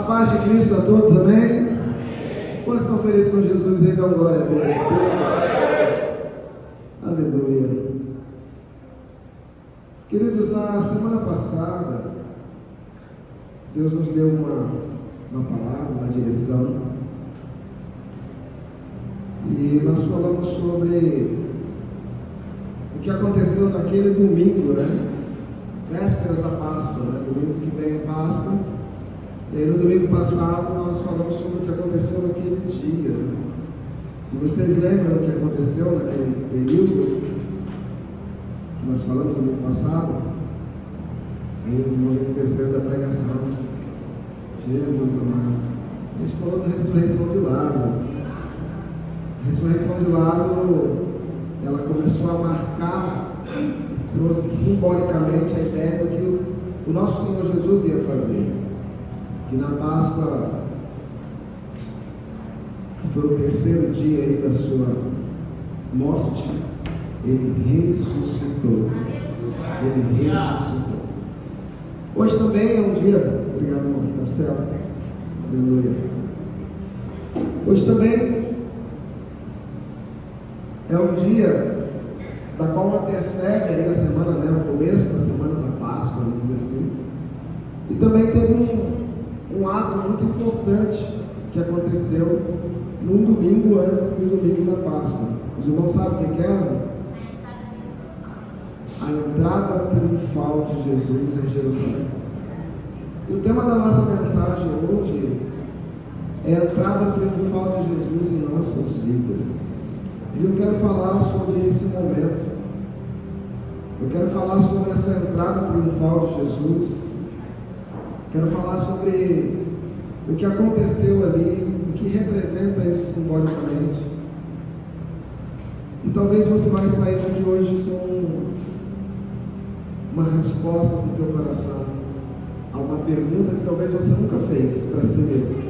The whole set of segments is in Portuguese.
paz de Cristo a todos, amém? Quantos estão felizes com Jesus e dão glória a Deus? Aleluia. Queridos, na semana passada, Deus nos deu uma palavra, uma direção, e nós falamos sobre o que aconteceu naquele domingo, né? Vésperas da Páscoa, né? Domingo que vem é Páscoa. E aí, no domingo passado nós falamos sobre o que aconteceu naquele dia, né? E vocês lembram o que aconteceu naquele período que nós falamos no domingo passado? E os irmãos esqueceram da pregação. Jesus amado. A gente falou da ressurreição de Lázaro. A ressurreição de Lázaro, ela começou a marcar, trouxe simbolicamente a ideia do que o nosso Senhor Jesus ia fazer. Que na Páscoa, que foi o terceiro dia aí da sua morte, ele ressuscitou. Ele ressuscitou. Hoje também é um dia, obrigado irmão, Marcelo, aleluia. Hoje também é um dia da qual antecede aí a semana, né, o começo da semana da Páscoa, vamos dizer assim. E também teve um ato muito importante que aconteceu num domingo antes do domingo da Páscoa. Os irmãos sabem o que era? A entrada triunfal de Jesus em Jerusalém. E o tema da nossa mensagem hoje é a entrada triunfal de Jesus em nossas vidas. E eu quero falar sobre esse momento. Eu quero falar sobre essa entrada triunfal de Jesus. Quero falar sobre o que aconteceu ali, o que representa isso simbolicamente. E talvez você vai sair daqui hoje com uma resposta para o teu coração a uma pergunta que talvez você nunca fez para si mesmo.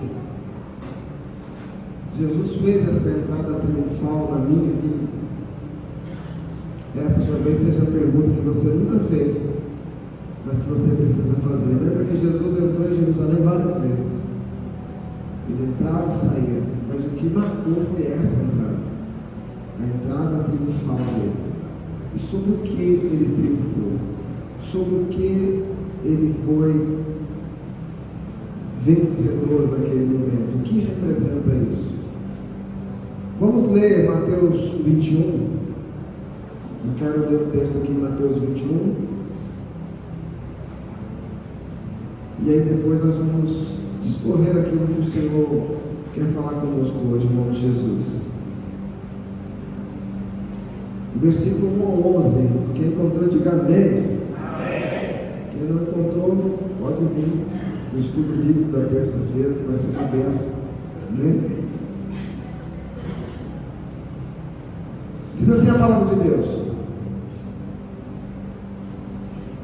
Jesus fez essa entrada triunfal na minha vida? Essa talvez seja a pergunta que você nunca fez, mas que você precisa fazer. Lembra que Jesus entrou em Jerusalém várias vezes. Ele entrava e saía, mas o que marcou foi essa entrada, a entrada triunfal dele. E sobre o que ele triunfou, sobre o que ele foi vencedor naquele momento, o que representa isso? Vamos ler Mateus 21. Eu quero ler o texto aqui em Mateus 21. E aí depois nós vamos discorrer aquilo que o Senhor quer falar conosco hoje, em nome de Jesus. Versículo 1 ao 11. Quem encontrou, diga amém. Amém. Quem não encontrou, pode vir no estudo bíblico da terça-feira, que vai ser uma bênção. Amém? Diz assim a palavra de Deus: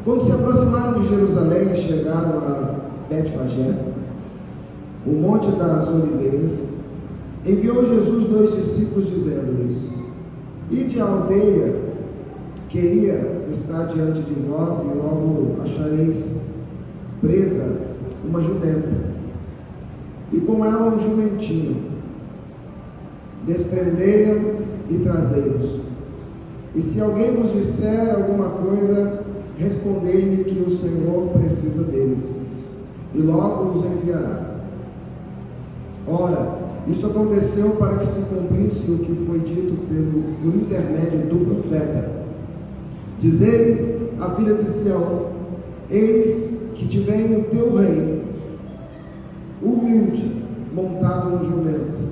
quando se aproximaram de Jerusalém e chegaram a Betfagé, o monte das oliveiras, enviou Jesus 2 discípulos, dizendo-lhes: ide à aldeia que ia estar diante de vós, e logo achareis presa uma jumenta, e com ela um jumentinho. Desprendei-a e trazei-os. E se alguém vos disser alguma coisa, respondei-lhe que o Senhor precisa deles, e logo os enviará. Ora, isto aconteceu para que se cumprisse o que foi dito por intermédio do profeta: dizei à filha de Sião: eis que te vem o teu rei, humilde, montado no jumento,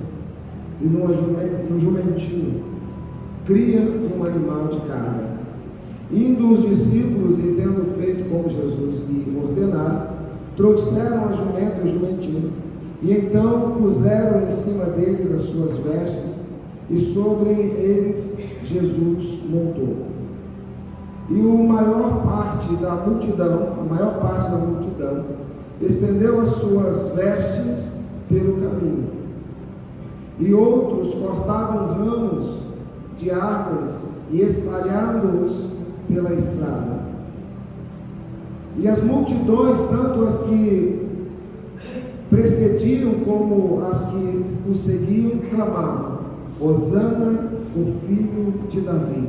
e no jumentinho, cria de um animal de carga. Indo os discípulos, e tendo feito como Jesus lhe ordenara, trouxeram a jumenta e o jumentinho, e então puseram em cima deles as suas vestes, e sobre eles Jesus montou. E a maior parte da multidão estendeu as suas vestes pelo caminho, e outros cortavam ramos de árvores e espalhando-os pela estrada. E as multidões, tanto as que precediam como as que o seguiam clamavam: Hosana, o filho de Davi,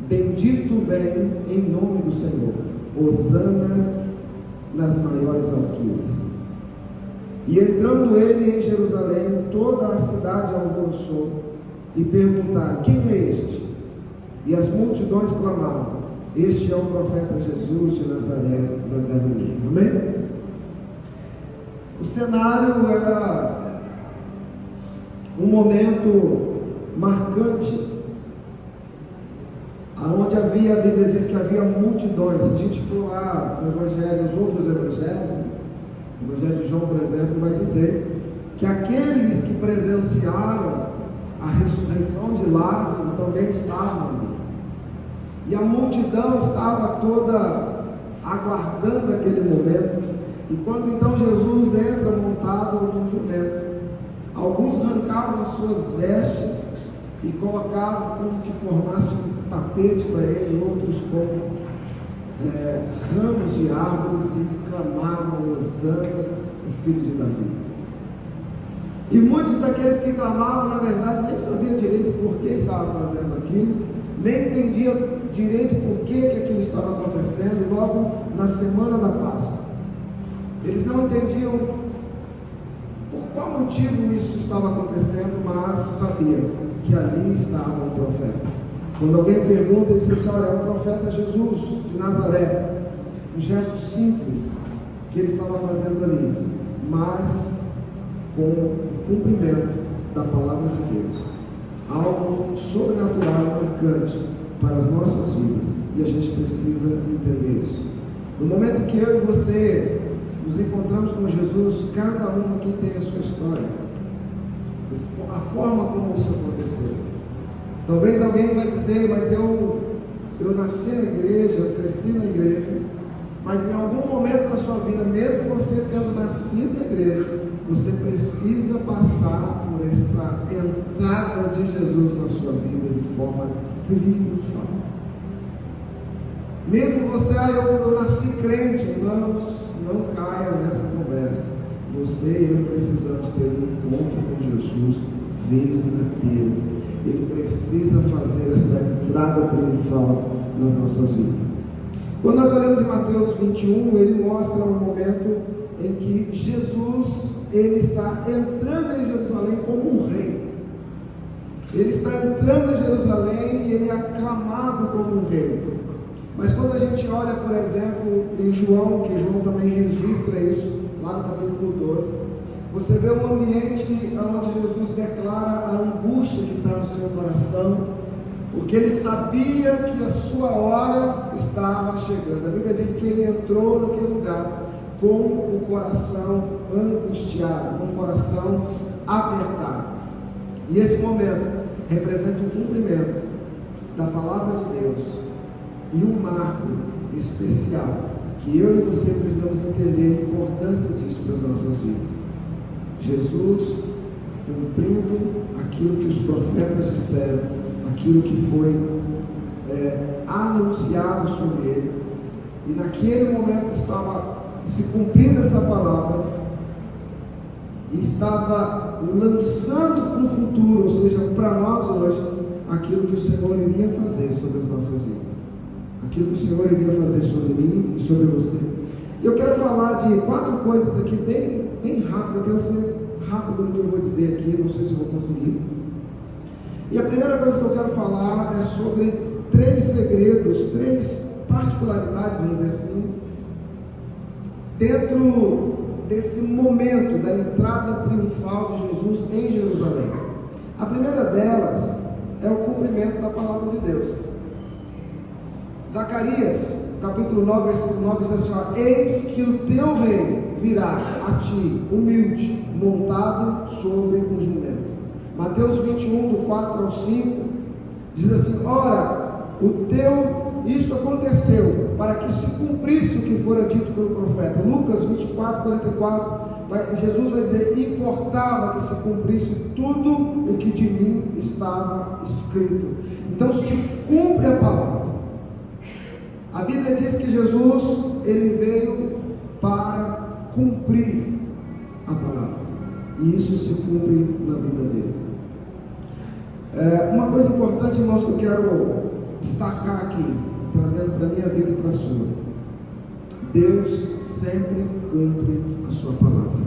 bendito vem em nome do Senhor, Hosana nas maiores alturas. E entrando ele em Jerusalém, toda a cidade alvoroçou e perguntaram: quem é este? E as multidões clamavam: este é o profeta Jesus de Nazaré da Galileia. Amém? O cenário era um momento marcante, aonde havia, a Bíblia diz que havia multidões. Se a gente for lá no Evangelho, os outros evangelhos, o Evangelho de João, por exemplo, vai dizer que aqueles que presenciaram a ressurreição de Lázaro também estavam ali. E a multidão estava toda aguardando aquele momento. E quando então Jesus entra montado num jumento, alguns arrancavam as suas vestes e colocavam como que formasse um tapete para ele, outros como ramos de árvores, e clamavam: Hosana, o filho de Davi. E muitos daqueles que clamavam, na verdade, nem sabiam direito por que estavam fazendo aquilo, nem entendiam direito por que aquilo estava acontecendo, logo na semana da Páscoa. Eles não entendiam por qual motivo isso estava acontecendo, mas sabiam que ali estava um profeta. Quando alguém pergunta, ele diz assim: olha, é o profeta Jesus de Nazaré. Um gesto simples que ele estava fazendo ali, mas com o cumprimento da palavra de Deus. Algo sobrenatural, marcante para as nossas vidas, e a gente precisa entender isso. No momento que eu e você nos encontramos com Jesus, cada um aqui tem a sua história, a forma como isso aconteceu. Talvez alguém vai dizer: mas eu nasci na igreja, eu cresci na igreja. Mas em algum momento da sua vida, mesmo você tendo nascido na igreja, você precisa passar por essa entrada de Jesus na sua vida de forma triunfal. Mesmo você: eu nasci crente, irmãos, não caia nessa conversa. Você e eu precisamos ter um encontro com Jesus verdadeiro. Ele precisa fazer essa entrada triunfal nas nossas vidas. Quando nós olhamos em Mateus 21, ele mostra um momento em que Jesus, ele está entrando em Jerusalém como um rei. Ele está entrando em Jerusalém e ele é aclamado como um rei. Mas quando a gente olha, por exemplo, em João, que João também registra isso, lá no capítulo 12, você vê um ambiente onde Jesus declara a angústia que está no seu coração, porque ele sabia que a sua hora estava chegando. A Bíblia diz que ele entrou naquele lugar com o coração angustiado, com o coração apertado. E esse momento representa o cumprimento da palavra de Deus e um marco especial que eu e você precisamos entender a importância disso para as nossas vidas. Jesus cumprindo aquilo que os profetas disseram, aquilo que foi anunciado sobre ele, e naquele momento estava se cumprindo essa palavra, e estava lançando para o futuro, ou seja, para nós hoje, aquilo que o Senhor iria fazer sobre as nossas vidas, aquilo que o Senhor iria fazer sobre mim e sobre você. Eu quero falar de 4 coisas aqui bem rápido. Eu quero ser rápido no que eu vou dizer aqui, não sei se vou conseguir. E a primeira coisa que eu quero falar é sobre 3 segredos, 3 particularidades, vamos dizer assim, dentro desse momento da entrada triunfal de Jesus em Jerusalém. A primeira delas é o cumprimento da palavra de Deus. Zacarias, capítulo 9, versículo 9, diz assim: eis que o teu rei virá a ti, humilde, montado sobre um jumento. Mateus 21, do 4 ao 5, diz assim: ora, isso aconteceu para que se cumprisse o que fora dito pelo profeta. Lucas 24, 44, Jesus vai dizer: importava que se cumprisse tudo o que de mim estava escrito. Então se cumpre a palavra. A Bíblia diz que Jesus, ele veio para cumprir a palavra. e isso se cumpre na vida dele. Uma coisa importante, irmãos, que eu quero destacar aqui, trazendo para a minha vida e para a sua: Deus sempre cumpre a sua palavra.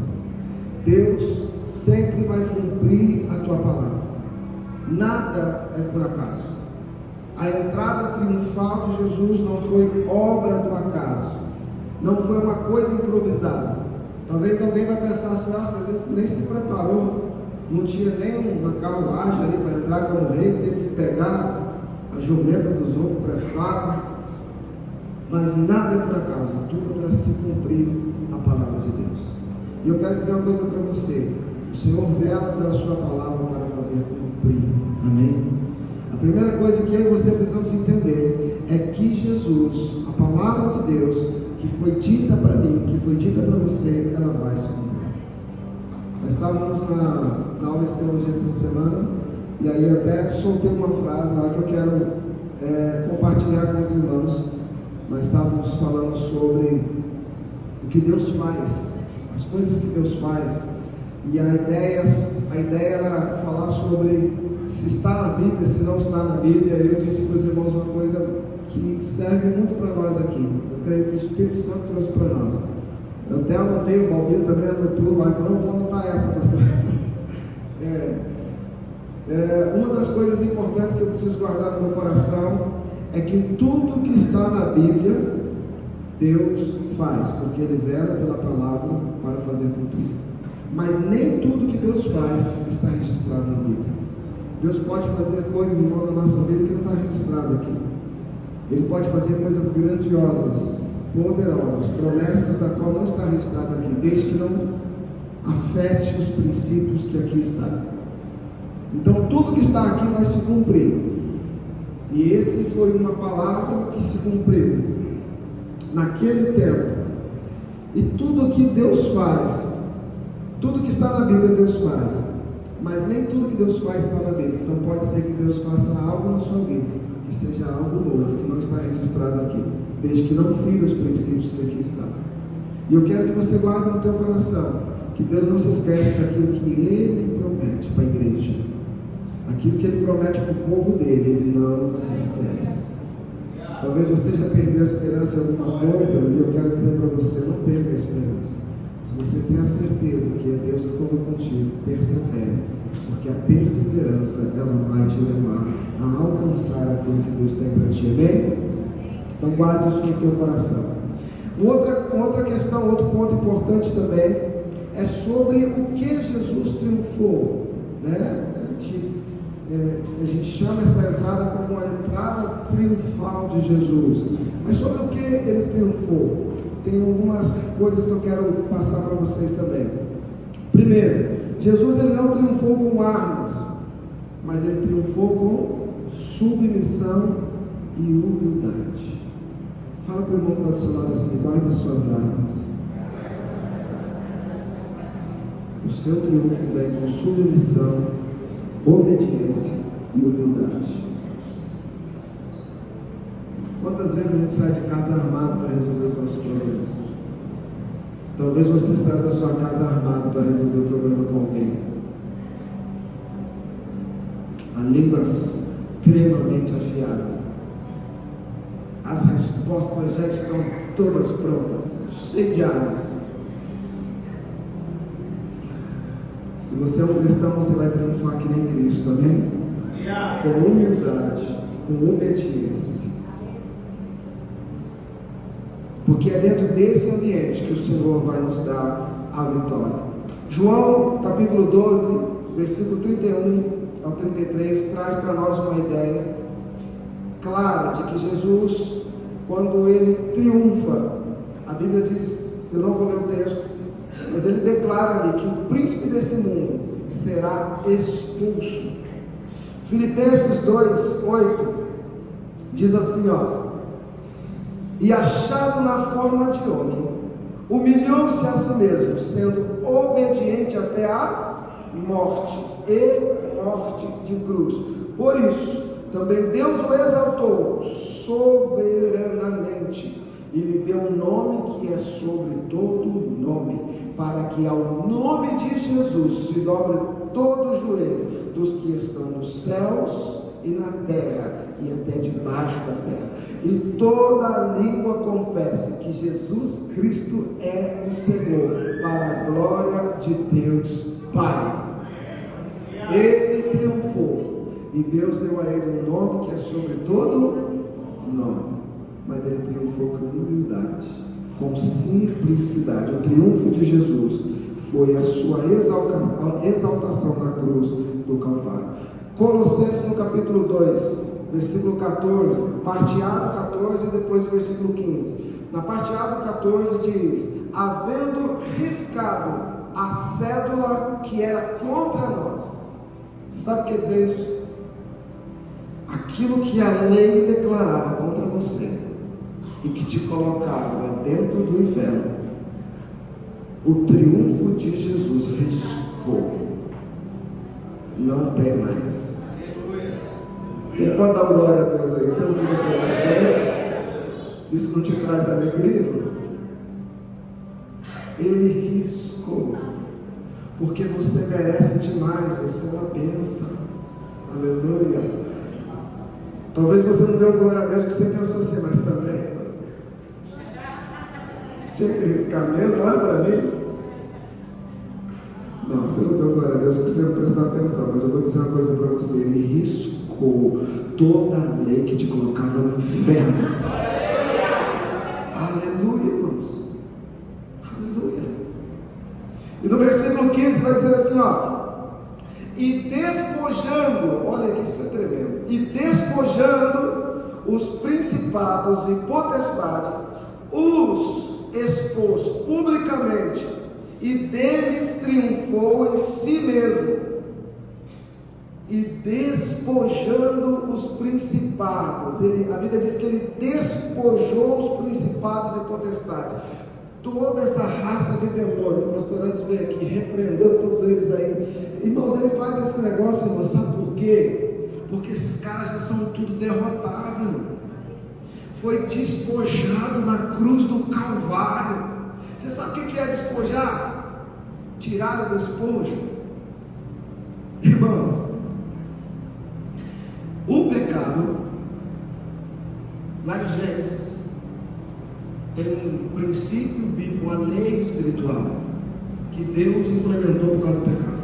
Deus sempre vai cumprir a tua palavra. Nada é por acaso. A entrada triunfal de Jesus não foi obra do acaso, não foi uma coisa improvisada. Talvez alguém vai pensar assim: nossa, ele nem se preparou, não tinha nem uma carruagem ali para entrar como rei, teve que pegar a jumenta dos outros emprestado. Mas nada é por acaso, tudo é para se cumprir a palavra de Deus. E eu quero dizer uma coisa para você: o Senhor vela pela sua palavra para fazer cumprir. Amém? A primeira coisa que eu e você precisamos entender é que Jesus, a palavra de Deus, que foi dita para mim, que foi dita para você, ela vai se cumprir. Nós estávamos na aula de teologia essa semana, e aí eu até soltei uma frase lá que eu quero compartilhar com os irmãos. Nós estávamos falando sobre o que Deus faz, as coisas que Deus faz, e a ideia era falar sobre se está na Bíblia, se não está na Bíblia. Eu disse para os irmãos uma coisa que serve muito para nós aqui. Eu creio que o Espírito Santo trouxe para nós. Eu até anotei, o Balbino também anotou lá e falou: vou anotar essa, pastor. Uma das coisas importantes que eu preciso guardar no meu coração é que tudo que está na Bíblia, Deus faz, porque Ele vela pela palavra para fazer cumprir. Mas nem tudo que Deus faz está registrado na Bíblia. Deus pode fazer coisas, irmãos, na nossa vida que não está registrado aqui. Ele pode fazer coisas grandiosas, poderosas, promessas da qual não está registrado aqui, desde que não afete os princípios que aqui está. Então tudo que está aqui vai se cumprir. E esse foi uma palavra que se cumpriu naquele tempo. E tudo que Deus faz, tudo que está na Bíblia Deus faz, mas nem tudo que Deus faz está na Bíblia. Então pode ser que Deus faça algo na sua vida que seja algo novo, que não está registrado aqui, desde que não fira os princípios que aqui estão. E eu quero que você guarde no teu coração que Deus não se esquece daquilo que Ele promete para a igreja. Aquilo que Ele promete para o povo dele, Ele não se esquece. Talvez você já perdeu a esperança em alguma coisa, e eu quero dizer para você: não perca a esperança. Se você tem a certeza que é Deus que falou contigo, persevere, porque a perseverança, ela vai te levar a alcançar aquilo que Deus tem para ti. Amém? Então guarde isso no teu coração. Outra questão, outro ponto importante também é sobre o que Jesus triunfou, né? A gente chama essa entrada como uma entrada triunfal de Jesus. Mas sobre o que Ele triunfou? Tem algumas coisas que eu quero passar para vocês também. Primeiro, Jesus ele não triunfou com armas, mas Ele triunfou com submissão e humildade. Fala para o irmão que está do seu lado assim: guarde as suas armas. O seu triunfo vem com submissão, obediência e humildade. Quantas vezes a gente sai de casa armado para resolver os nossos problemas? Talvez você saia da sua casa armado para resolver o problema com alguém. A língua extremamente afiada. As respostas já estão todas prontas, cheias de armas. Se você é um cristão, você vai triunfar que nem Cristo, amém? Com humildade, com obediência. Porque é dentro desse ambiente que o Senhor vai nos dar a vitória. João capítulo 12, versículo 31 ao 33, traz para nós uma ideia clara de que Jesus, quando Ele triunfa, a Bíblia diz, eu não vou ler o texto, mas Ele declara ali que o príncipe desse mundo será expulso. Filipenses 2:8 diz assim, e achado na forma de homem, humilhou-se a si mesmo, sendo obediente até a morte, e morte de cruz. Por isso, também Deus o exaltou soberanamente e lhe deu um nome que é sobre todo nome, para que ao nome de Jesus se dobre todo o joelho dos que estão nos céus e na terra e até debaixo da terra, e toda língua confesse que Jesus Cristo é o Senhor, para a glória de Deus Pai. Ele triunfou e Deus deu a ele um nome que é sobre todo nome, mas ele triunfou com humildade, com simplicidade. O triunfo de Jesus foi a sua exaltação na cruz do Calvário. Colossenses no capítulo 2, versículo 14, parte A do 14 e depois o versículo 15. Na parte A do 14 diz: havendo riscado a cédula que era contra nós. Você sabe o que quer dizer isso? Aquilo que a lei declarava contra você e que te colocava dentro do inferno, o triunfo de Jesus riscou. Não tem mais. Quem pode dar glória a Deus aí? Você não fica feliz com isso? Isso não te traz alegria? Ele riscou, porque você merece demais, você é uma bênção. Aleluia. Talvez você não dê glória a Deus porque você pensou assim, mas também, pastor, tinha que riscar mesmo? Olha para mim. Não, você não deu glória a Deus porque você não prestou atenção, mas eu vou dizer uma coisa para você: ele riscou toda a lei que te colocava no inferno. Aleluia, irmãos. Aleluia. E no versículo 15 vai dizer assim, ó: e despojando, olha que isso é tremendo, e despojando os principados e potestades, os expôs publicamente, e deles triunfou em si mesmo. E despojando os principados, a Bíblia diz que ele despojou os principados e potestades, toda essa raça de demônio que o pastor antes veio aqui, repreendeu todos eles aí. Irmãos, ele faz esse negócio, irmão, sabe por quê? Porque esses caras já são tudo derrotados, irmão. Foi despojado na cruz do Calvário. Você sabe o que é despojar? Tirar o despojo. Irmãos, o pecado, lá em Gênesis, tem um princípio bíblico, uma lei espiritual que Deus implementou por causa do pecado.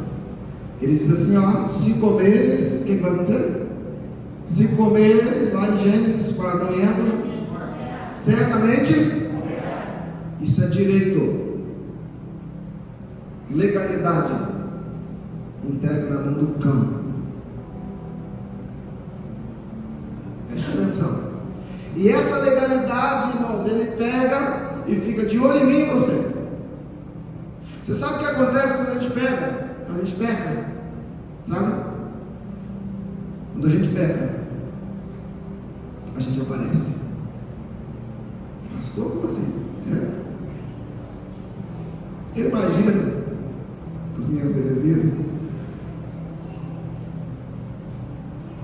Ele diz assim, ó: se comeres, o que vai acontecer? Se comeres, lá em Gênesis, para Adão e Eva, certamente, isso é direito, legalidade, entregue na mão do cão. Presta atenção. E essa legalidade, irmãos, ele pega e fica de olho em mim e você. Você sabe o que acontece quando a gente pega? Quando a gente peca, sabe? Quando a gente peca, a gente aparece. Pastor, como assim? Imagina as minhas heresias,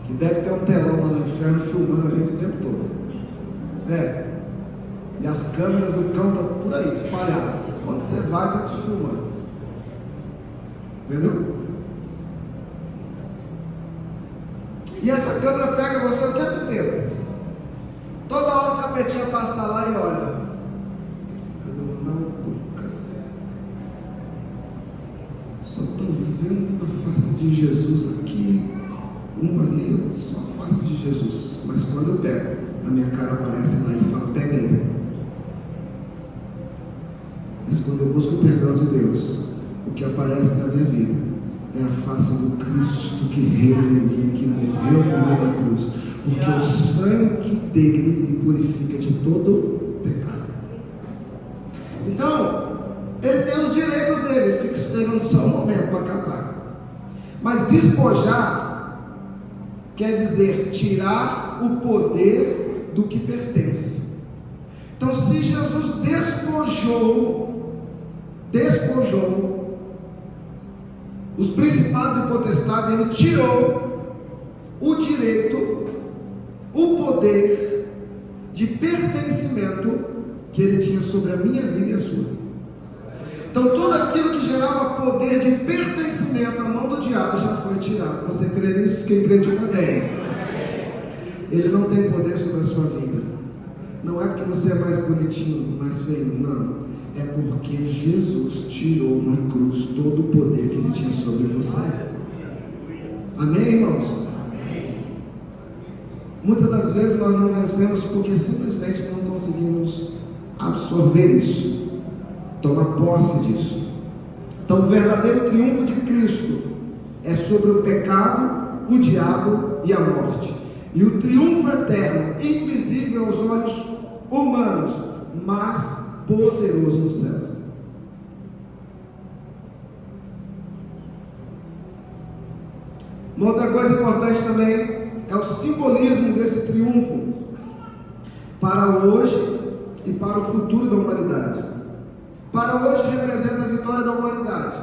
que deve ter um telão lá no inferno filmando a gente o tempo todo. E as câmeras do cão estão por aí, espalhadas. Onde você vai, está te filmando. Entendeu? E essa câmera pega você o tempo inteiro. Toda hora o capetinha passa lá e olha. Cadê o Ronaldo? Cadê? Só estou vendo a face de Jesus aqui. Uma ali, só a face de Jesus. Mas quando eu pego, a minha cara aparece lá e fala: pega ele. Mas quando eu busco o perdão de Deus, o que aparece na minha vida é a face do Cristo que reina em mim, que morreu por mim na cruz, porque o sangue dele me purifica de todo pecado. Então, ele tem os direitos dele, ele fica esperando só um momento para catar. Mas despojar quer dizer tirar o poder do que pertence. Então, se Jesus despojou os principados e potestades, ele tirou o direito, o poder de pertencimento que Ele tinha sobre a minha vida e a sua. Então tudo aquilo que gerava poder de pertencimento à mão do diabo já foi tirado. Você crê nisso? Quem crê diga amém. Ele não tem poder sobre a sua vida. Não é porque você é mais bonitinho, mais feio, não. É porque Jesus tirou na cruz todo o poder que Ele tinha sobre você. Amém, irmãos? Muitas das vezes nós não vencemos porque simplesmente não conseguimos absorver isso, tomar posse disso. Então o verdadeiro triunfo de Cristo é sobre o pecado, o diabo e a morte. E o triunfo eterno, invisível aos olhos humanos, mas poderoso nos céus. Uma outra coisa importante também é o simbolismo desse triunfo para hoje e para o futuro da humanidade. Para hoje representa a vitória da humanidade,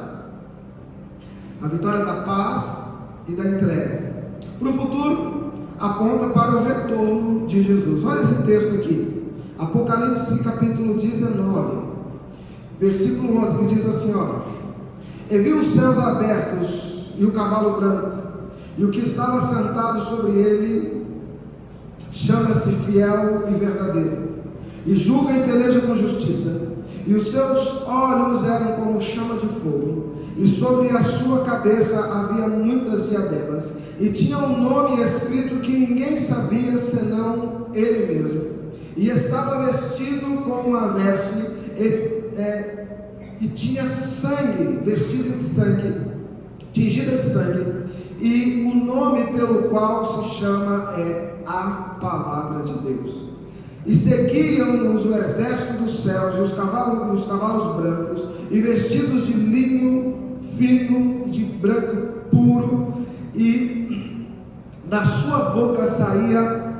a vitória da paz e da entrega. Para o futuro, aponta para o retorno de Jesus. Olha esse texto aqui, Apocalipse capítulo 19, versículo 11, que diz assim, ó: E vi os céus abertos e o cavalo branco, e o que estava sentado sobre ele chama-se Fiel e Verdadeiro, e julga e peleja com justiça, e os seus olhos eram como chama de fogo, e sobre a sua cabeça havia muitas diademas, e tinha um nome escrito que ninguém sabia senão ele mesmo, e estava vestido com uma veste, e tinha sangue, vestida de sangue, tingida de sangue, e o nome pelo qual se chama é a Palavra de Deus. E seguiam-nos o exército dos céus e os cavalos brancos, e vestidos de linho fino, de branco puro, e da sua boca saía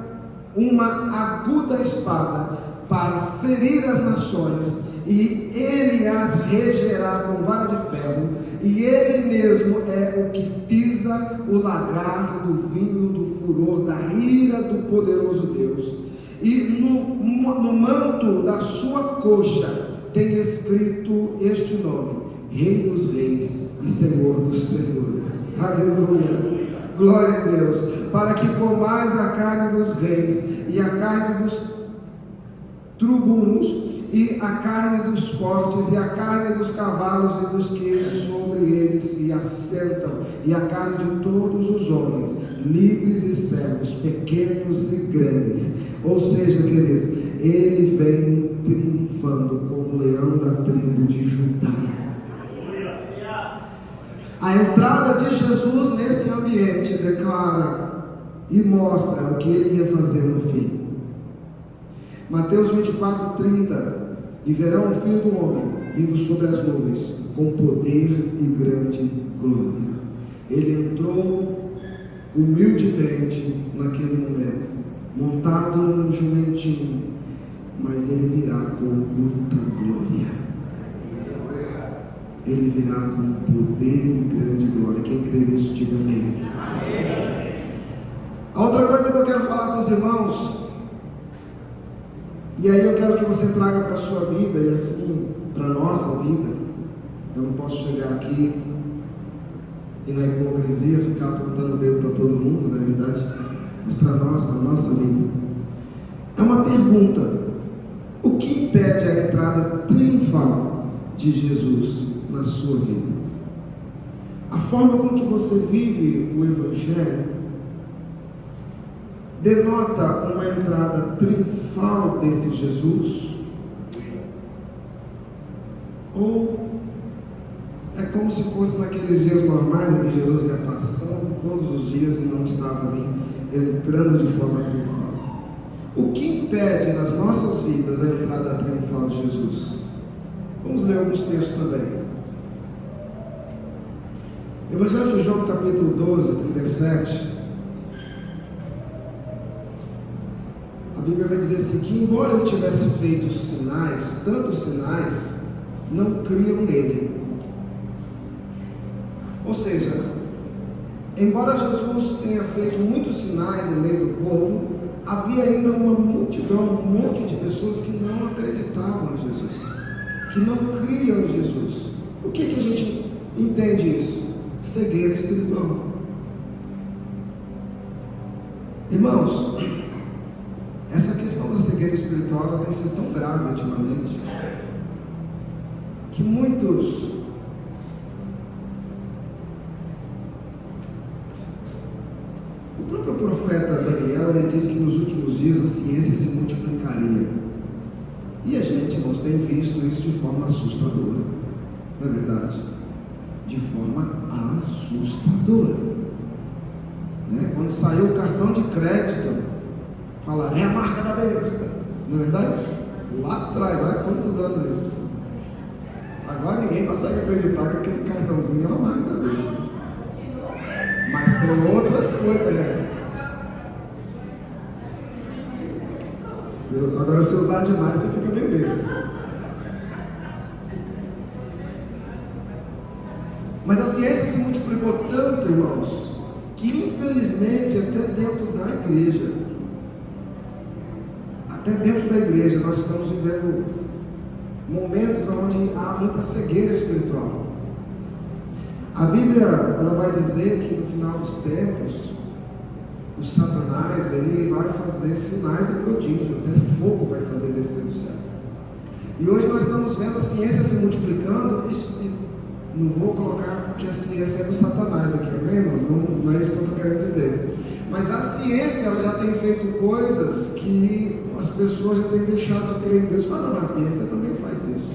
uma aguda espada para ferir as nações, e ele as regerá com vara de ferro, e ele mesmo é o que pisa o lagar do vinho do furor da ira do poderoso Deus. E no manto da sua coxa tem escrito este nome: Rei dos Reis e Senhor dos Senhores. Aleluia, glória a Deus. Para que comais a carne dos reis, e a carne dos tribunos, e a carne dos fortes, e a carne dos cavalos e dos que sobre eles se assentam, e a carne de todos os homens, livres e servos, pequenos e grandes. Ou seja, querido, ele vem triunfando como leão da tribo de Judá. A entrada de Jesus nesse ambiente declara e mostra o que ele ia fazer no fim. Mateus 24:30: E verão o Filho do Homem vindo sobre as nuvens com poder e grande glória. Ele entrou humildemente naquele momento, montado num jumentinho, mas ele virá com muita glória. Ele virá com poder e grande glória. Quem crê nisso, diga amém. A outra coisa que eu quero falar com os irmãos, e aí eu quero que você traga para a sua vida e assim para a nossa vida. Eu não posso chegar aqui e na hipocrisia ficar apontando o dedo para todo mundo, na verdade, mas para nós, para a nossa vida. É uma pergunta: o que impede a entrada triunfal de Jesus na sua vida? A forma com que você vive o Evangelho denota uma entrada triunfal desse Jesus? Ou é como se fosse naqueles dias normais em que Jesus ia passando todos os dias e não estava ali entrando de forma triunfal? O que impede nas nossas vidas a entrada triunfal de Jesus? Vamos ler alguns textos também. Evangelho de João, capítulo 12, 37. A Bíblia vai dizer assim, que embora ele tivesse feito sinais, tantos sinais, não criam nele. Ou seja, embora Jesus tenha feito muitos sinais no meio do povo, havia ainda uma multidão, um monte de pessoas que não acreditavam em Jesus, que não criam em Jesus. O que a gente entende isso? Cegueira espiritual. Irmãos, essa questão da cegueira espiritual ela tem sido tão grave ultimamente, que muitos o próprio profeta Daniel, ele disse que nos últimos dias a ciência se multiplicaria, e a gente, irmãos, tem visto isso de forma assustadora, não é verdade? De forma assustadora, né? Quando saiu o cartão de crédito, falaram, é a marca da besta, não é verdade? Lá atrás, olha quantos anos isso. Agora ninguém consegue acreditar que aquele cartãozinho é uma marca da besta, mas tem outras coisas, né? Agora se usar demais você fica meio besta. Mas a ciência se multiplicou tanto, irmãos, que infelizmente até dentro da igreja nós estamos vivendo momentos onde há muita cegueira espiritual. A Bíblia ela vai dizer que no final dos tempos o Satanás ele vai fazer sinais e prodígios, até fogo vai fazer descer do céu. E hoje nós estamos vendo a ciência se multiplicando. Não vou colocar que a ciência é do Satanás aqui, amém, irmãos? Não é isso que eu estou querendo dizer. Mas a ciência ela já tem feito coisas que as pessoas já têm deixado de crer em Deus. Mas não, a ciência também faz isso.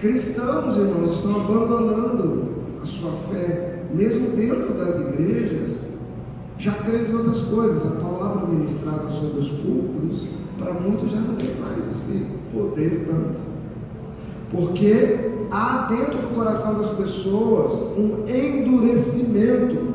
Cristãos, irmãos, estão abandonando a sua fé, mesmo dentro das igrejas, já crendo em outras coisas. A palavra ministrada sobre os púlpitos, para muitos já não tem mais esse poder tanto, porque há dentro do coração das pessoas um endurecimento.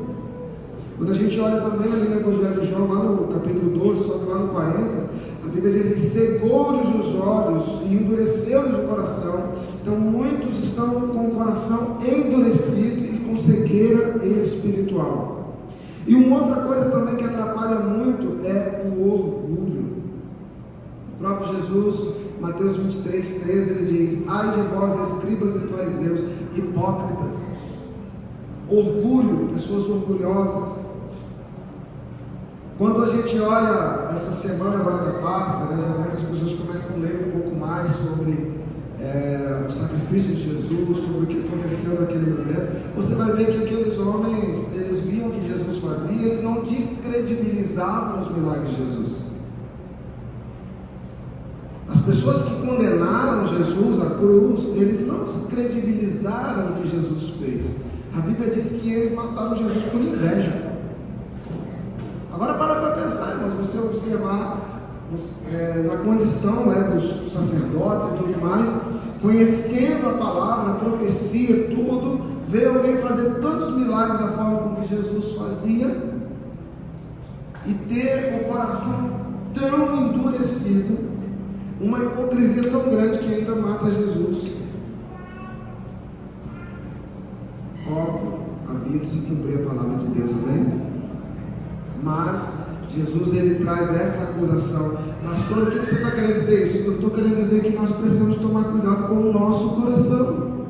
Quando a gente olha também ali no Evangelho de João, lá no capítulo 12, só que lá no 40, a Bíblia diz que cegou-lhes os olhos e endureceu-lhes o coração. Então muitos estão com o coração endurecido e com cegueira espiritual. E uma outra coisa também que atrapalha muito é o orgulho. O próprio Jesus, Mateus 23, 13, ele diz: ai de vós, escribas e fariseus, hipócritas. Orgulho, pessoas orgulhosas. Quando a gente olha essa semana agora da Páscoa, né, geralmente as pessoas começam a ler um pouco mais sobre o sacrifício de Jesus, sobre o que aconteceu naquele momento. Você vai ver que aqueles homens, eles viam o que Jesus fazia, eles não descredibilizavam os milagres de Jesus. As pessoas que condenaram Jesus à cruz, eles não descredibilizaram o que Jesus fez. A Bíblia diz que eles mataram Jesus por inveja. Agora para pensar, mas você observar na condição, né, dos sacerdotes e tudo mais, conhecendo a palavra, a profecia, tudo, ver alguém fazer tantos milagres da forma como que Jesus fazia e ter o coração tão endurecido, uma hipocrisia tão grande que ainda mata Jesus. Óbvio, havia de se cumprir a palavra de Deus, amém? Mas Jesus ele traz essa acusação. Pastor, o que você está querendo dizer isso? Eu estou querendo dizer que nós precisamos tomar cuidado com o nosso coração,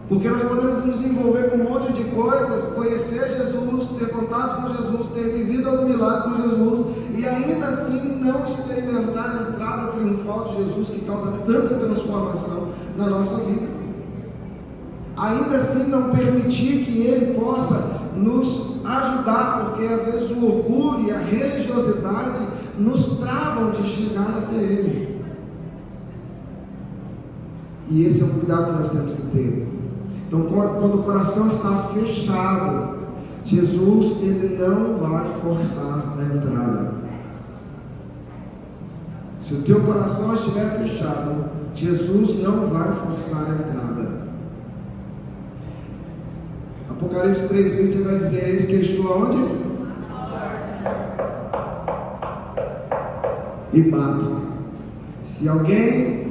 porque nós podemos nos envolver com um monte de coisas, conhecer Jesus, ter contato com Jesus, ter vivido algum milagre com Jesus, e ainda assim não experimentar a entrada triunfal de Jesus, que causa tanta transformação na nossa vida. Ainda assim não permitir que Ele possa nos ajudar, porque às vezes o orgulho e a religiosidade nos travam de chegar até Ele. E esse é o cuidado que nós temos que ter. Então, quando o coração está fechado, Jesus ele não vai forçar a entrada. Se o teu coração estiver fechado, Jesus não vai forçar a entrada. Apocalipse 3:20 vai dizer: eis que estou aonde? E bato. Se alguém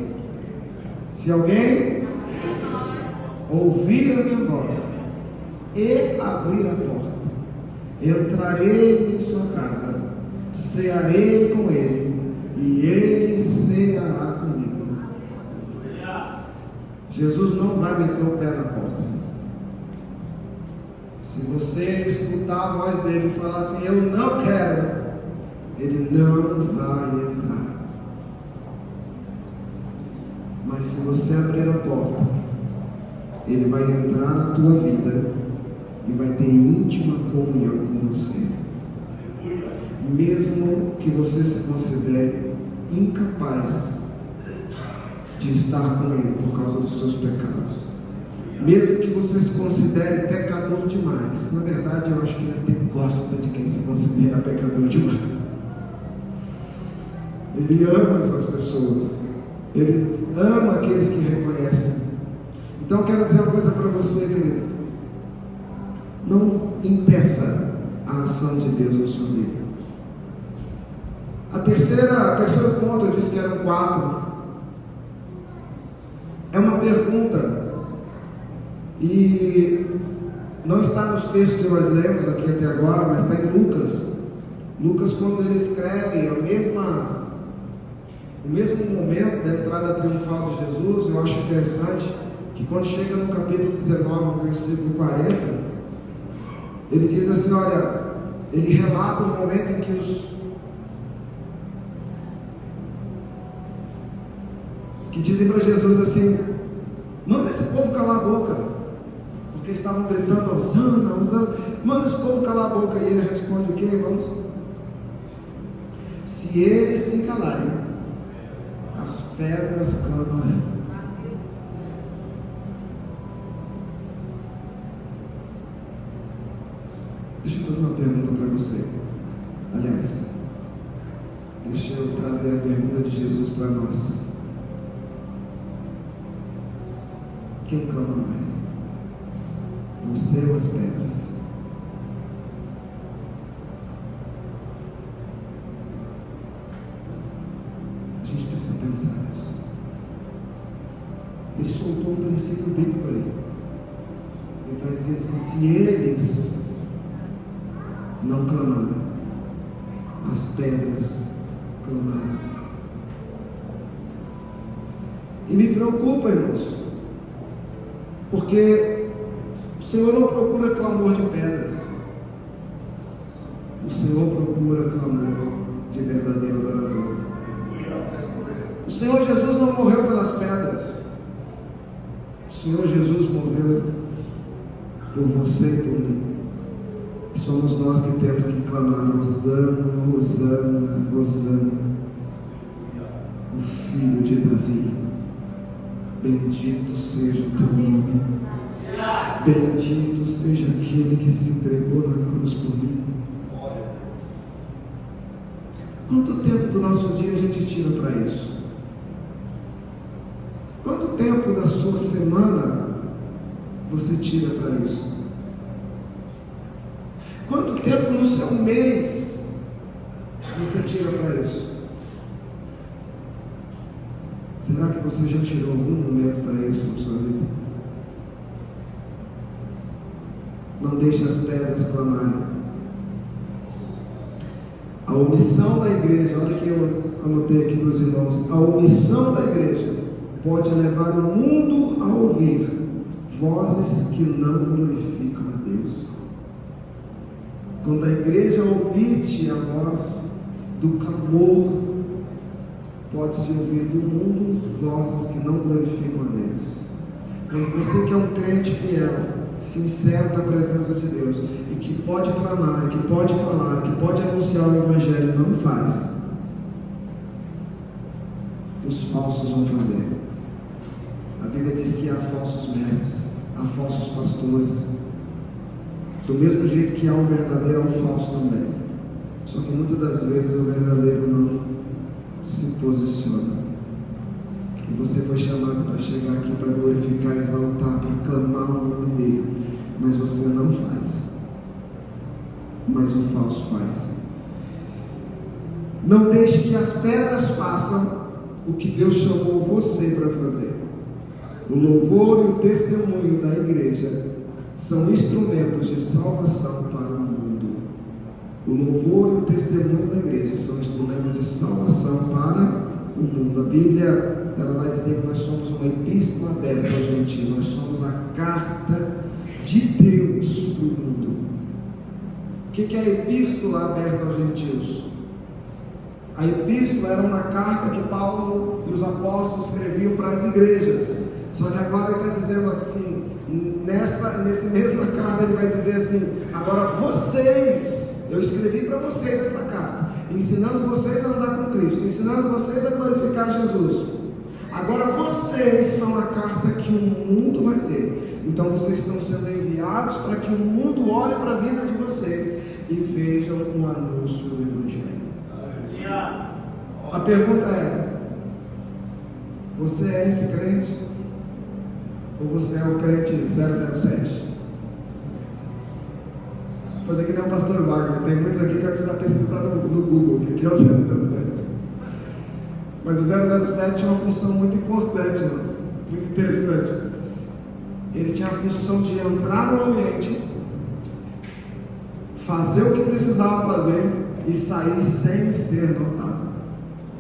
ouvir a minha voz e abrir a porta, entrarei em sua casa, cearei com ele, e ele ceará comigo. Jesus não vai meter o pé na porta. Se você escutar a voz dele e falar assim, eu não quero, ele não vai entrar. Mas se você abrir a porta, ele vai entrar na tua vida e vai ter íntima comunhão com você. Mesmo que você se considere incapaz de estar com ele por causa dos seus pecados, mesmo que você se considere pecador demais, na verdade eu acho que ele até gosta de quem se considera pecador demais. Ele ama essas pessoas, ele ama aqueles que reconhecem. Então eu quero dizer uma coisa para você, querido: não impeça a ação de Deus na sua vida. Terceiro ponto, eu disse que eram 4, é uma pergunta, e não está nos textos que nós lemos aqui até agora, mas está em Lucas. Lucas, quando ele escreve o mesmo momento da entrada triunfal de Jesus, eu acho interessante que quando chega no capítulo 19, no versículo 40, ele diz assim, olha, ele relata o momento em que dizem para Jesus assim, manda esse povo calar a boca, porque estavam gritando, Hosana, Hosana, manda esse povo calar a boca. E ele responde o que, irmãos? Se eles se calarem, as pedras clamarão. Deixa eu fazer uma pergunta para você. Aliás, deixa eu trazer a pergunta de Jesus para nós. Quem clama mais? Você ou as pedras? A gente precisa pensar nisso. Ele soltou um princípio bíblico ali. Ele está dizendo assim, se eles não clamaram, as pedras clamaram. E me preocupa, irmãos, porque o Senhor não procura clamor de pedras, o Senhor procura clamor de verdadeiro adorador. O Senhor Jesus não morreu pelas pedras, o Senhor Jesus morreu por você e por mim. E somos nós que temos que clamar, Hosana, Hosana, Hosana, o filho de Davi. Bendito seja o teu nome, bendito seja aquele que se entregou na cruz por mim. Quanto tempo do nosso dia a gente tira para isso? Quanto tempo da sua semana você tira para isso? Quanto tempo no seu mês você tira para isso? Será que você já tirou algum momento para isso na sua vida? Não deixe as pedras clamarem. A omissão da igreja, olha que eu anotei aqui para os irmãos, a omissão da igreja pode levar o mundo a ouvir vozes que não glorificam a Deus. Quando a igreja omite a voz do clamor, pode-se ouvir do mundo vozes que não glorificam a Deus. Quando você que é um crente fiel, sincero na presença de Deus, e que pode clamar, que pode falar, que pode anunciar o Evangelho, não faz, os falsos vão fazer. A Bíblia diz que há falsos mestres, há falsos pastores. Do mesmo jeito que há o verdadeiro, há o falso também. Só que muitas das vezes o verdadeiro não se posiciona. E você foi chamado para chegar aqui para glorificar, exaltar, para clamar o nome dele, mas você não faz, mas o falso faz. Não deixe que as pedras façam o que Deus chamou você para fazer. O louvor e o testemunho da igreja são instrumentos de salvação para o mundo. O louvor e o testemunho da igreja são instrumentos de salvação para o mundo. A Bíblia, ela vai dizer que nós somos uma epístola aberta aos gentios. Nós somos a carta de Deus para o mundo. O que é a epístola aberta aos gentios? A epístola era uma carta que Paulo e os apóstolos escreviam para as igrejas. Só que agora ele está dizendo assim, nessa mesma carta ele vai dizer assim: agora vocês, eu escrevi para vocês essa carta, ensinando vocês a andar com Cristo, ensinando vocês a glorificar Jesus. Agora vocês são a carta que o mundo vai ter. Então vocês estão sendo enviados para que o mundo olhe para a vida de vocês e vejam o anúncio do Evangelho. A pergunta é: você é esse crente? Ou você é o crente 007? Vou fazer que nem o pastor Wagner. Tem muitos aqui que vai precisar pesquisar no Google o que é o 007. Mas o 007 tinha uma função muito importante, muito interessante. Ele tinha a função de entrar no ambiente, fazer o que precisava fazer e sair sem ser notado.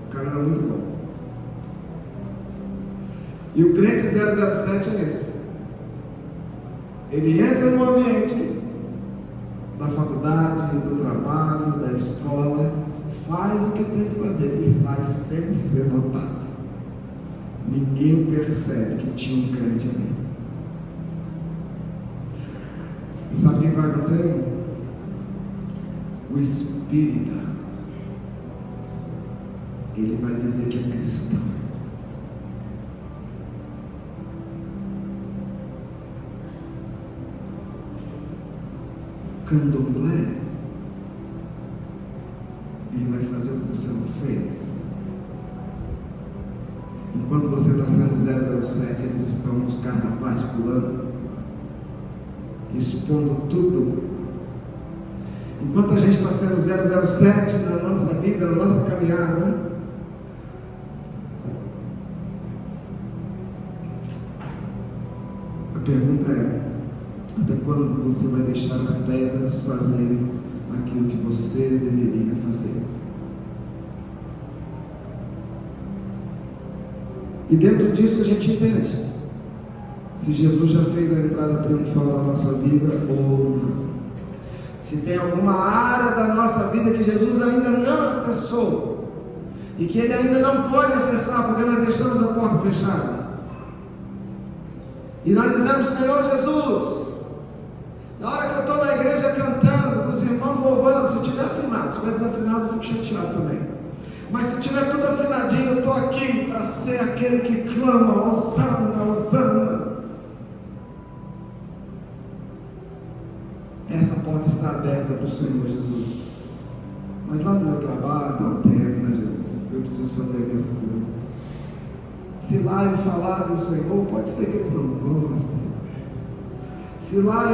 O cara era muito bom. E o crente 007 é esse. Ele entra no ambiente da faculdade, do trabalho, da escola, faz o que tem que fazer e sai sem ser notado. Ninguém percebe que tinha um crente ali. Você sabe o que vai acontecer? O espírita, ele vai dizer que é cristão. Candomblé, ele vai fazer o que você não fez. Enquanto você está sendo 007, eles estão nos carnavais pulando, expondo tudo. Enquanto a gente está sendo 007 na nossa vida, na nossa caminhada, a pergunta é: até quando você vai deixar as pedras fazerem aquilo que você deveria fazer? E dentro disso a gente entende se Jesus já fez a entrada triunfal na nossa vida ou não. Se tem alguma área da nossa vida que Jesus ainda não acessou e que Ele ainda não pode acessar porque nós deixamos a porta fechada. E nós dizemos: Senhor Jesus, na hora que eu estou na igreja cantando, com os irmãos louvando, se eu estiver afinado, se estiver desafinado eu fico chateado também. Mas se estiver tudo afinadinho, eu estou aqui para ser aquele que clama: Hosana, Hosana. Essa porta está aberta para o Senhor Jesus. Mas lá no meu trabalho dá um tempo, né, Jesus? Eu preciso fazer aquelas coisas. Se lá eu falar do Senhor, pode ser que eles não gostem. Se lá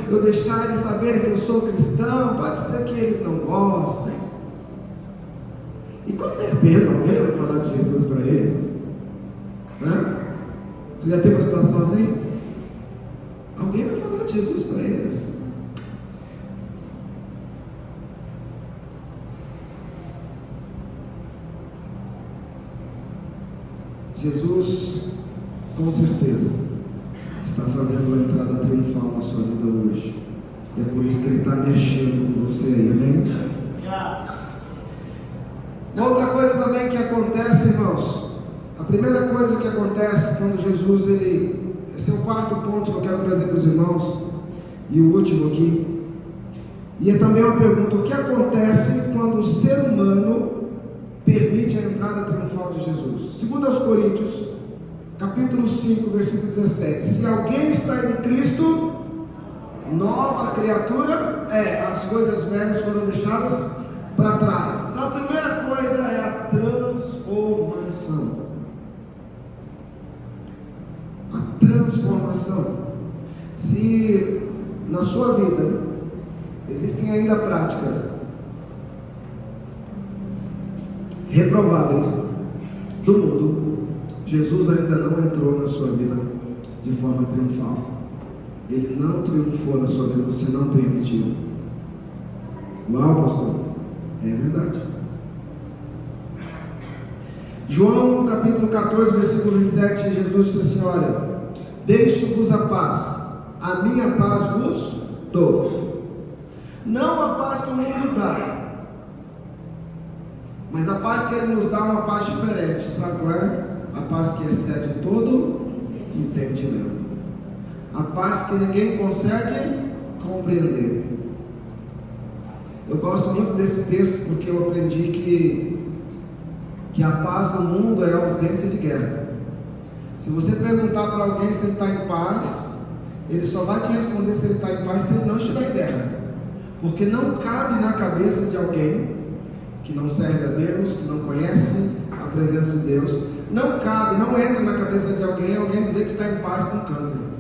eu deixar eles saberem que eu sou cristão, pode ser que eles não gostem. E com certeza alguém vai falar de Jesus para eles, né? Você já teve uma situação assim? Alguém vai falar de Jesus para eles. Jesus, com certeza, está fazendo a entrada triunfal na sua vida hoje. E é por isso que Ele está mexendo com você aí, amém? Outra coisa também que acontece, irmãos, a primeira coisa que acontece quando Jesus, esse é o quarto ponto que eu quero trazer para os irmãos, e o último aqui, e é também uma pergunta: o que acontece quando o ser humano permite a entrada triunfal de Jesus? 2 Coríntios, capítulo 5, versículo 17: se alguém está em Cristo, nova criatura é, as coisas velhas foram deixadas para trás. Então a primeira coisa é a transformação. A transformação. Se na sua vida existem ainda práticas reprováveis do mundo, Jesus ainda não entrou na sua vida de forma triunfal. Ele não triunfou na sua vida, você não permitiu. Uau, pastor, é verdade. João capítulo 14, versículo 27, Jesus disse assim: olha, deixo-vos a paz, a minha paz vos dou. Não a paz que o mundo dá, mas a paz que Ele nos dá é uma paz diferente. Sabe qual é? A paz que excede todo entendimento. A paz que ninguém consegue compreender. Eu gosto muito desse texto porque eu aprendi que a paz no mundo é a ausência de guerra. Se você perguntar para alguém se ele está em paz, ele só vai te responder se ele está em paz se ele não estiver em guerra. Porque não cabe na cabeça de alguém que não serve a Deus, que não conhece a presença de Deus, não cabe, não entra na cabeça de alguém dizer que está em paz com câncer.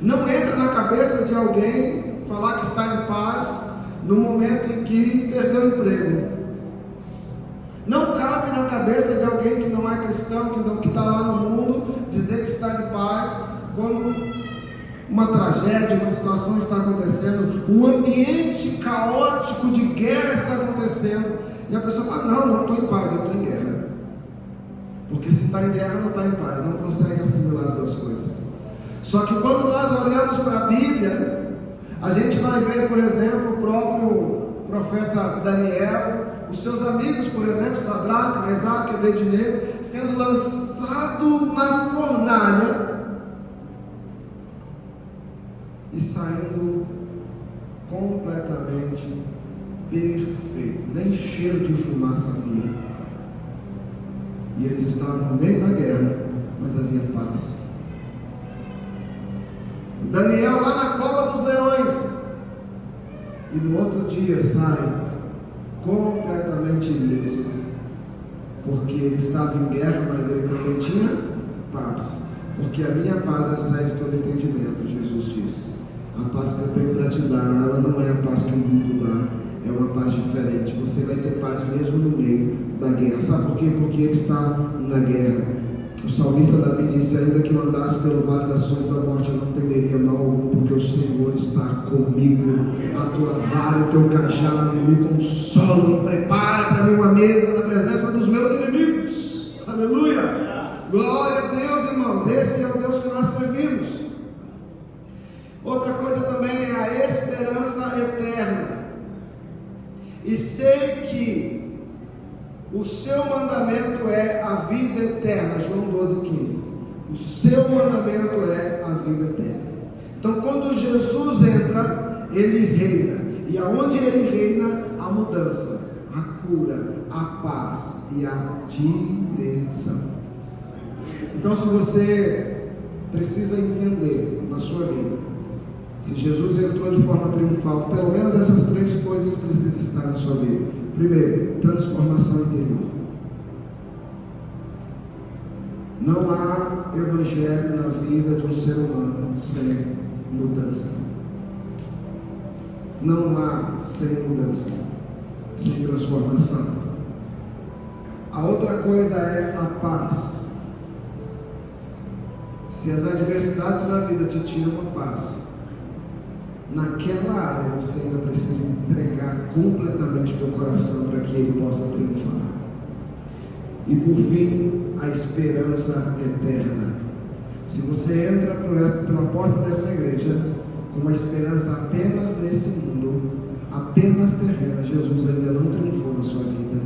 Não entra na cabeça de alguém falar que está em paz no momento em que perdeu o emprego. Não cabe na cabeça de alguém que não é cristão, que está lá no mundo, dizer que está em paz quando uma tragédia, uma situação está acontecendo, um ambiente caótico de guerra está acontecendo, e a pessoa fala: não estou em paz, eu estou em guerra. Porque se está em guerra, não está em paz, não consegue assimilar as duas coisas. Só que quando nós olhamos para a Bíblia, a gente vai ver, por exemplo, o próprio profeta Daniel, os seus amigos, por exemplo, Sadraque, Mesaque e Abednego, sendo lançado na fornalha e saindo completamente perfeito, nem cheiro de fumaça havia. E eles estavam no meio da guerra, mas havia paz. Daniel lá na cova dos leões, e no outro dia sai completamente ileso, porque ele estava em guerra, mas ele também tinha paz. Porque a minha paz excede todo entendimento, Jesus disse. A paz que eu tenho para te dar, ela não é a paz que o mundo dá, é uma paz diferente. Você vai ter paz mesmo no meio da guerra. Sabe por quê? Porque ele está na guerra. O salmista Davi disse: ainda que eu andasse pelo vale da sombra da morte, eu não temeria mal algum, porque o Senhor está comigo. A tua vara e o teu cajado me consolam, e prepara para mim uma mesa na presença dos meus inimigos. Aleluia! Glória a Deus, irmãos. Esse é o Deus que nós servimos. Outra coisa também é a esperança eterna. E sei que o seu mandamento é a vida eterna. João 12,15. O seu mandamento é a vida eterna. Então, quando Jesus entra, ele reina. E aonde ele reina, a mudança, a cura, a paz e a direção. Então, se você precisa entender na sua vida, se Jesus entrou de forma triunfal, pelo menos essas três coisas precisam estar na sua vida. Primeiro, transformação interior. Não há evangelho na vida de um ser humano sem mudança. Não há sem mudança, sem transformação. A outra coisa é a paz. Se as adversidades da vida te tiram a paz, naquela área você ainda precisa entregar completamente o teu coração para que ele possa triunfar. E por fim, a esperança eterna. Se você entra pela porta dessa igreja com uma esperança apenas nesse mundo, apenas terrena, Jesus ainda não triunfou na sua vida.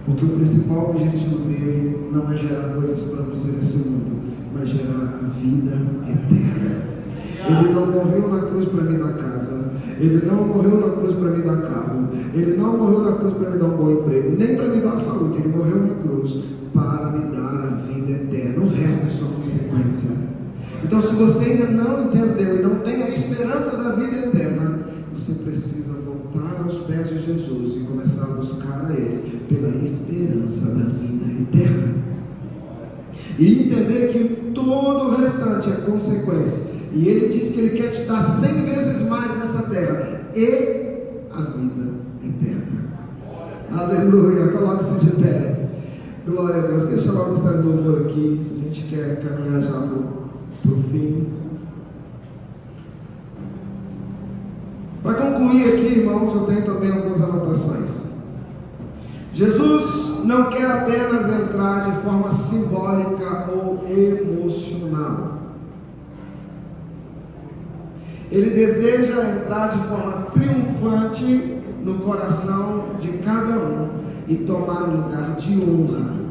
Porque o principal objetivo dele não é gerar coisas para você nesse mundo, mas gerar a vida eterna. Ele não morreu na cruz para me dar casa, ele não morreu na cruz para me dar carro, ele não morreu na cruz para me dar um bom emprego, nem para me dar saúde. Ele morreu na cruz para me dar a vida eterna. O resto é só consequência. Então, se você ainda não entendeu e não tem a esperança da vida eterna, você precisa voltar aos pés de Jesus e começar a buscar a Ele pela esperança da vida eterna, e entender que todo o restante é consequência. E Ele diz que Ele quer te dar 100 vezes mais nessa terra, e a vida eterna. Aleluia, coloque-se de pé. Glória a Deus. Quer chamar o ministério de louvor aqui? A gente quer caminhar já para o fim. Para concluir, concluir aqui, irmãos, eu tenho também algumas anotações. Jesus não quer apenas entrar de forma simbólica ou emocional. Ele deseja entrar de forma triunfante no coração de cada um e tomar um lugar de honra.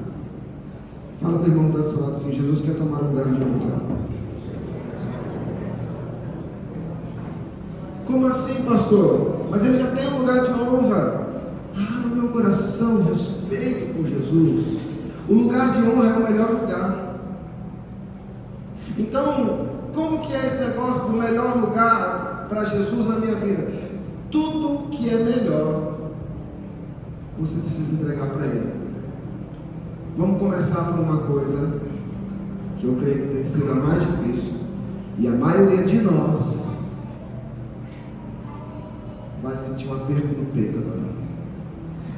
Fala para o irmão que está do seu lado assim: Jesus quer tomar um lugar de honra. Como assim, pastor? Mas ele já tem um lugar de honra. No meu coração, respeito por Jesus. O lugar de honra é o melhor lugar. Então, como que é esse negócio do melhor lugar para Jesus na minha vida? Tudo que é melhor, você precisa entregar para Ele. Vamos começar por uma coisa que eu creio que tem que ser a mais difícil, e a maioria de nós vai sentir um aperto no peito agora.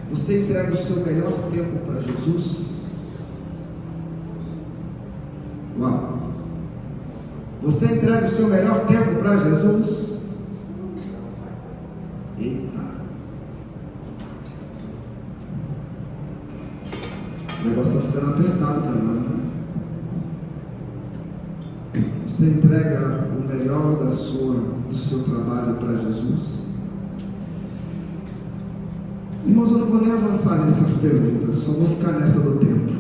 Você entrega o seu melhor tempo para Jesus? Uau! Você entrega o seu melhor tempo para Jesus? Eita! O negócio está ficando apertado para nós, né? Você entrega o melhor do seu trabalho para Jesus? Irmãos, eu não vou nem avançar nessas perguntas, só vou ficar nessa do tempo,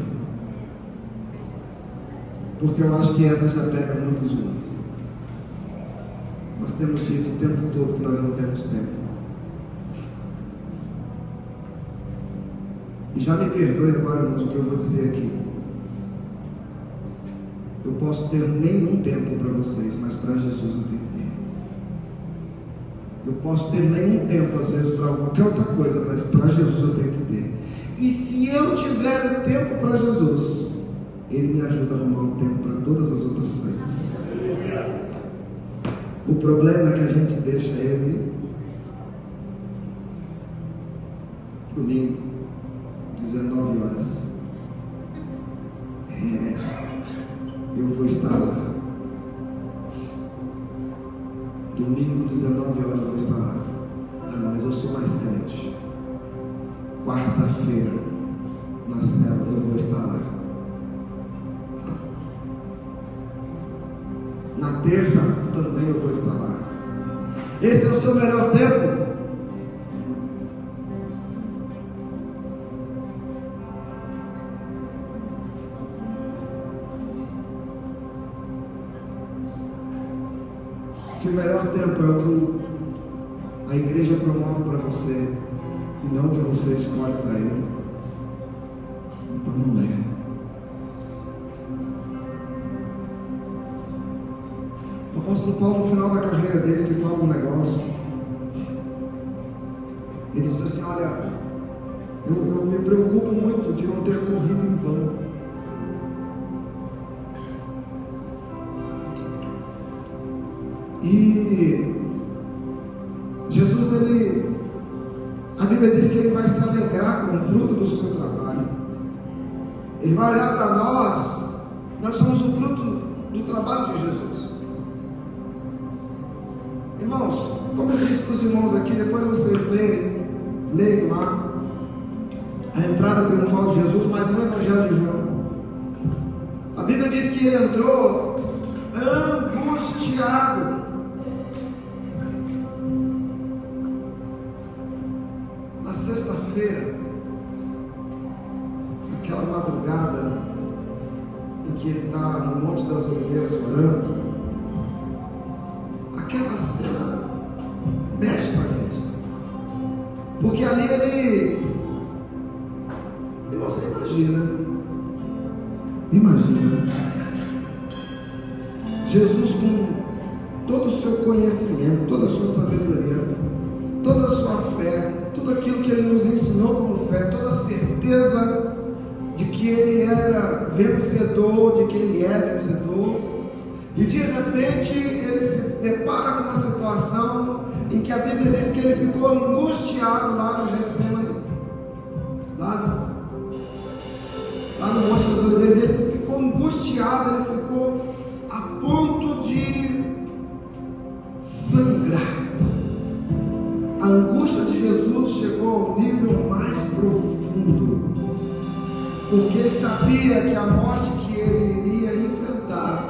porque eu acho que essa já pega muitos de nós. Nós temos dito o tempo todo que nós não temos tempo. E já me perdoe agora, irmãos, o que eu vou dizer aqui. Eu posso ter nenhum tempo para vocês, mas para Jesus eu tenho que ter. Eu posso ter nenhum tempo, às vezes, para qualquer outra coisa, mas para Jesus eu tenho que ter. E se eu tiver tempo para Jesus, Ele me ajuda a arrumar um tempo para todas as outras coisas. O problema é que a gente deixa Ele domingo, 19 horas. Eu vou estar lá. Domingo, 19 horas eu vou estar lá. Não, mas eu sou mais crente. Quarta-feira, na célula, eu vou estar lá. Na terça, também eu vou estar lá. Esse é o seu melhor tempo? Se o melhor tempo é o que a igreja promove para você e não o que você escolhe para Ele, então não é. O apóstolo Paulo, no final da carreira dele, ele fala um negócio. Ele disse assim: olha, eu me preocupo muito de não ter corrido em vão. E Jesus, a Bíblia diz que Ele vai se alegrar com o fruto do seu trabalho. Ele vai olhar para nós somos o fruto do trabalho de Jesus. Irmãos, como eu disse para os irmãos aqui, depois vocês leiam lá a entrada triunfal de Jesus, mas no Evangelho de João, a Bíblia diz que Ele entrou angustiado. Na sexta-feira, aquela madrugada em que Ele está no Monte das Oliveiras orando, aquela cena mexe com a gente, porque ali você imagina Jesus com todo o seu conhecimento, toda a sua sabedoria, toda a sua fé, tudo aquilo que Ele nos ensinou como fé, toda a certeza de que Ele era vencedor, de que Ele é vencedor, e de repente Ele se depara com uma situação em que a Bíblia diz que Ele ficou angustiado lá no Getsemane, lá no Monte das Oliveiras. Ele ficou angustiado, Ele ficou a ponto de sangrar. ao nível mais profundo, porque ele sabia que a morte que ele iria enfrentar,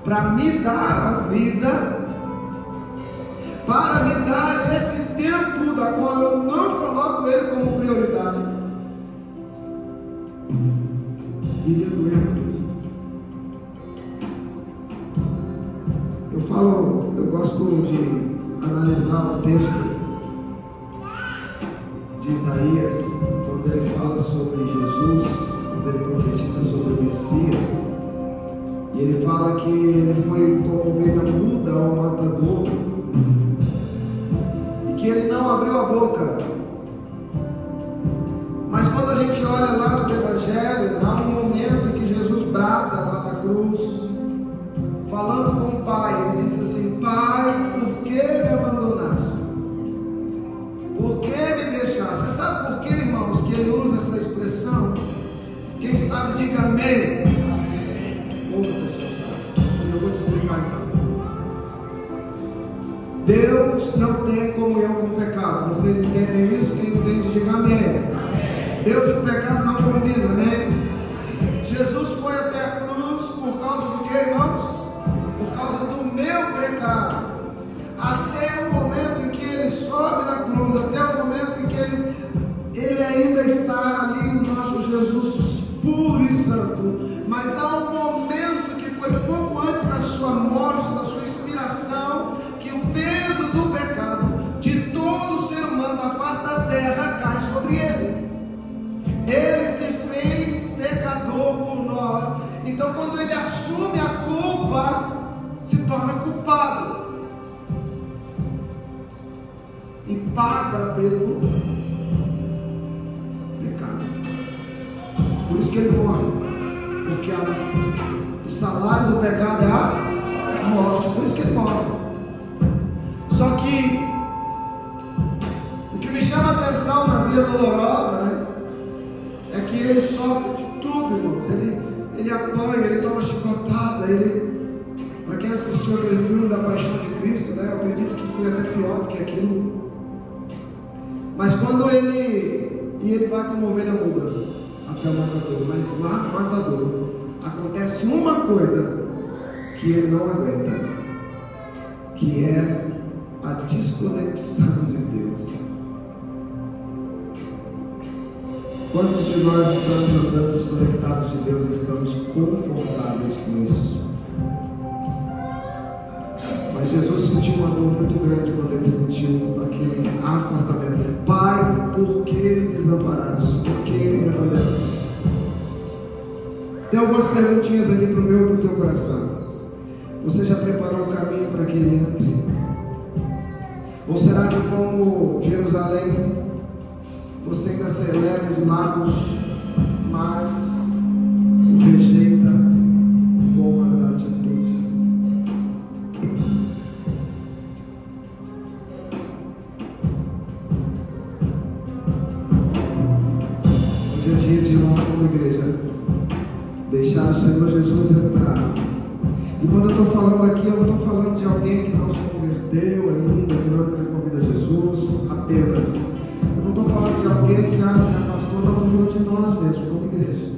para me dar a vida, para me dar esse tempo da qual eu não coloco ele como prioridade, iria doer muito. Eu gosto de analisar o texto de Isaías, quando ele fala sobre Jesus, quando ele profetiza sobre o Messias, e ele fala que ele foi como ovelha muda ao matador, e que ele não abriu a boca. Mas quando a gente olha lá nos evangelhos, há um momento em que Jesus brada lá da cruz, falando com o Pai, ele diz assim: Pai, por que me abandonaste? Por que me deixaste? Você sabe por que, irmãos, que ele usa essa expressão? Quem sabe diga amém. Outra pessoa sabe, mas eu vou te explicar então. Deus não tem comunhão com o pecado. Vocês entendem isso? Quem entende diga amém. Deus e o pecado não combinam, amém? Jesus foi até a cruz por causa do que, irmãos? Por causa do meu pecado. Até o momento em que ele sobe na cruz, até o momento em que ele ainda está ali, o nosso Jesus puro e santo. Mas há um momento que foi pouco antes da sua morte, da sua expiração, que o peso do pecado de todo ser humano da face da terra cai sobre ele. Ele se fez pecador por nós. Então, quando ele assume a culpa, se torna culpado e paga pelo pecado. Por isso que ele morre, porque o salário do pecado é a morte. Por isso que ele morre. Só que o que me chama a atenção na Via Dolorosa, né, é que ele sofre de tudo, irmãos. Ele apanha, ele toma chicotada, para quem assistiu aquele filme da Paixão de Cristo, né, eu acredito que foi até pior do que aquilo. Mas quando ele vai como ovelha muda até o matador, mas lá no matador acontece uma coisa que ele não aguenta, que é a desconexão de Deus. Quantos de nós estamos andando desconectados de Deus e estamos confortáveis com isso? Mas Jesus sentiu uma dor muito grande quando ele sentiu aquele afastamento. Pai, por que me desamparaste? Por que me abandonaste? Tem algumas perguntinhas aqui para o meu e para o teu coração. Você já preparou o caminho para que ele entre? Ou será que, como Jerusalém, você ainda celebra de lábios, mas o rejeita com as atitudes? Hoje é dia de nós, como igreja, deixar o Senhor Jesus entrar. E quando eu estou falando aqui, eu não estou falando de alguém que não se converteu ainda, que não convida Jesus apenas. Eu não estou falando de alguém que se afastou, não, estou falando de nós mesmos, como igreja.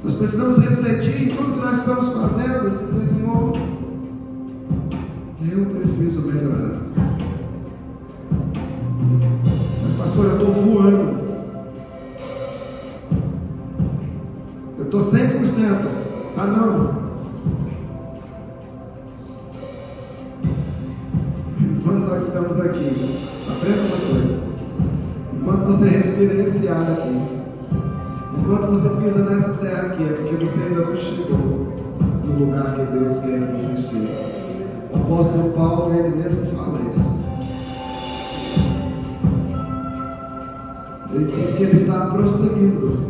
Nós precisamos refletir em tudo que nós estamos fazendo e dizer: Senhor, eu preciso melhorar. Mas pastor, eu estou voando. Eu estou 100%. Ah, não. Enquanto nós estamos aqui, aprenda uma coisa: enquanto você respira esse ar aqui, enquanto você pisa nessa terra aqui, é porque você ainda não chegou no lugar que Deus quer que você chegue. O apóstolo Paulo, ele mesmo fala isso. Ele diz que ele está prosseguindo,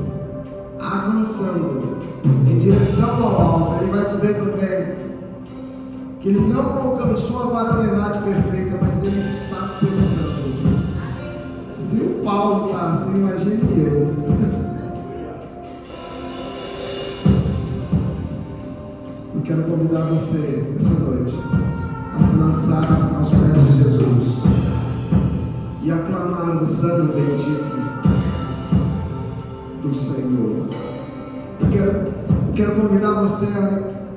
avançando em direção ao alvo. Ele vai dizer também que ele não alcançou a varonilidade perfeita, mas ele está tentando. Se o Paulo está assim, imagine eu. Eu quero convidar você essa noite a se lançar aos pés de Jesus e aclamar o Santo bendito do Senhor. Eu quero convidar você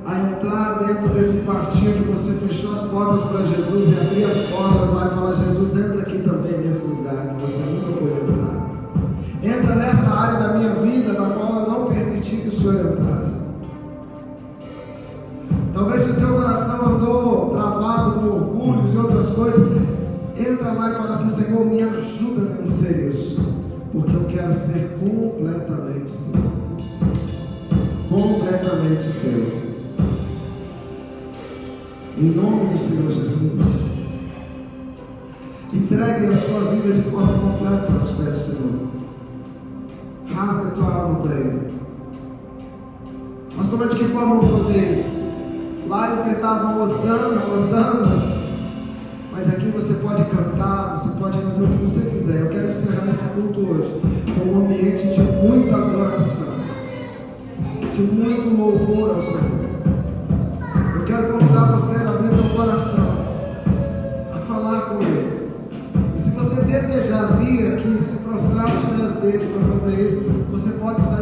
a entrar dentro desse quartinho que você fechou as portas para Jesus e abrir as portas lá e falar: Jesus, entra aqui também nesse lugar que você nunca foi entrar. Entra nessa área da minha vida na qual eu não permiti que o Senhor entrasse. Talvez se o teu coração andou travado com orgulhos e outras coisas, entra lá e fala assim: Senhor, me ajuda a vencer isso, porque eu quero ser completamente seu. Completamente seu. Em nome do Senhor Jesus. Entregue a sua vida de forma completa aos pés do Senhor. Rasga a tua alma para Ele. Mas de que forma eu vou fazer isso? Lá eles gritavam Hosana, Hosana. Mas aqui você pode cantar, você pode fazer o que você quiser. Eu quero encerrar esse culto hoje com um ambiente de muita adoração, de muito louvor ao Senhor. Eu quero convidar você a abrir teu coração, a falar com Ele. E se você desejar vir aqui, se prostrar aos pés dele para fazer isso, você pode sair